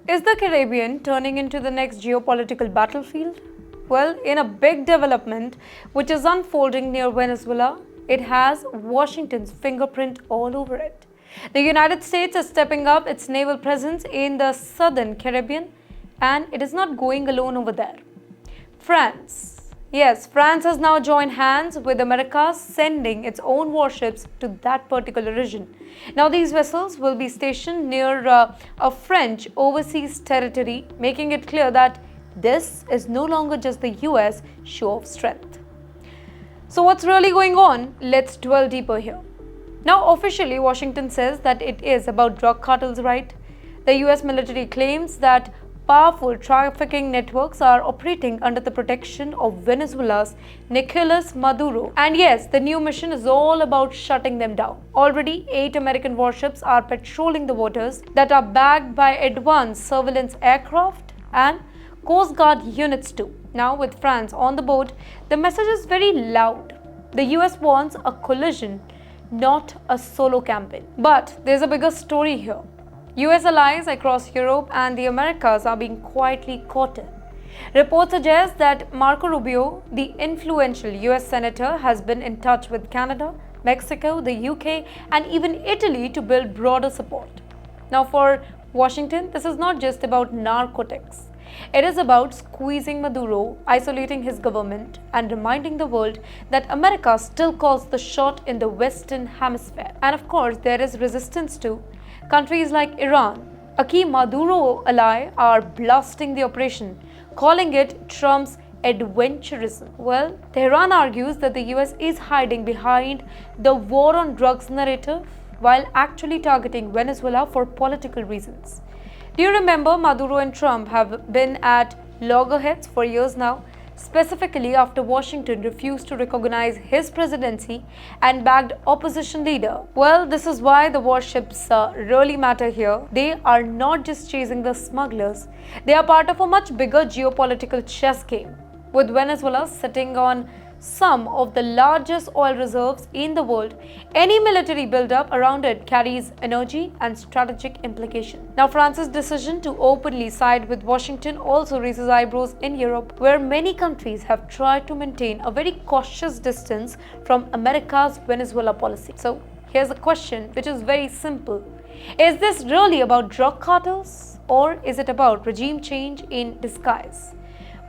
Is the Caribbean turning into the next geopolitical battlefield? Well, in a big development which is unfolding near Venezuela, it has Washington's fingerprint all over it. The United States is stepping up its naval presence in the southern Caribbean, and it is not going alone over there. France. Yes, France has now joined hands with America, sending its own warships to that particular region. Now, these vessels will be stationed near a French overseas territory, making it clear that this is no longer just the US show of strength. So, what's really going on? Let's dwell deeper here. Now, officially, Washington says that it is about drug cartels, right? The US military claims that powerful trafficking networks are operating under the protection of Venezuela's Nicolas Maduro. And yes, the new mission is all about shutting them down. Already, 8 American warships are patrolling the waters that are backed by advanced surveillance aircraft and Coast Guard units too. Now, with France on the board, the message is very loud. The US wants a collision, not a solo campaign. But there's a bigger story here. US allies across Europe and the Americas are being quietly caught in. Reports suggest that Marco Rubio, the influential US senator, has been in touch with Canada, Mexico, the UK, and even Italy to build broader support. Now, for Washington, this is not just about narcotics. It is about squeezing Maduro, isolating his government, and reminding the world that America still calls the shot in the Western Hemisphere. And of course, there is resistance too. Countries like Iran, a key Maduro ally, are blasting the operation, calling it Trump's adventurism. Well, Tehran argues that the US is hiding behind the war on drugs narrative while actually targeting Venezuela for political reasons. Do you remember Maduro and Trump have been at loggerheads for years now, specifically after Washington refused to recognize his presidency and backed opposition leader? Well, this is why the warships really matter here. They are not just chasing the smugglers. They are part of a much bigger geopolitical chess game, with Venezuela sitting on some of the largest oil reserves in the world. Any military buildup around it carries energy and strategic implication. Now, France's decision to openly side with Washington also raises eyebrows in Europe, where many countries have tried to maintain a very cautious distance from America's Venezuela policy. So, here's a question which is very simple. Is this really about drug cartels, or is it about regime change in disguise?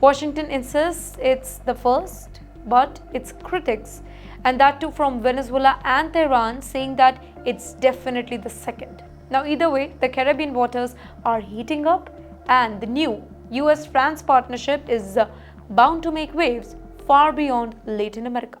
Washington insists it's the first, but its critics, and that too from Venezuela and Tehran, saying that it's definitely the second. Now, either way, the Caribbean waters are heating up, and the new US-France partnership is bound to make waves far beyond Latin America.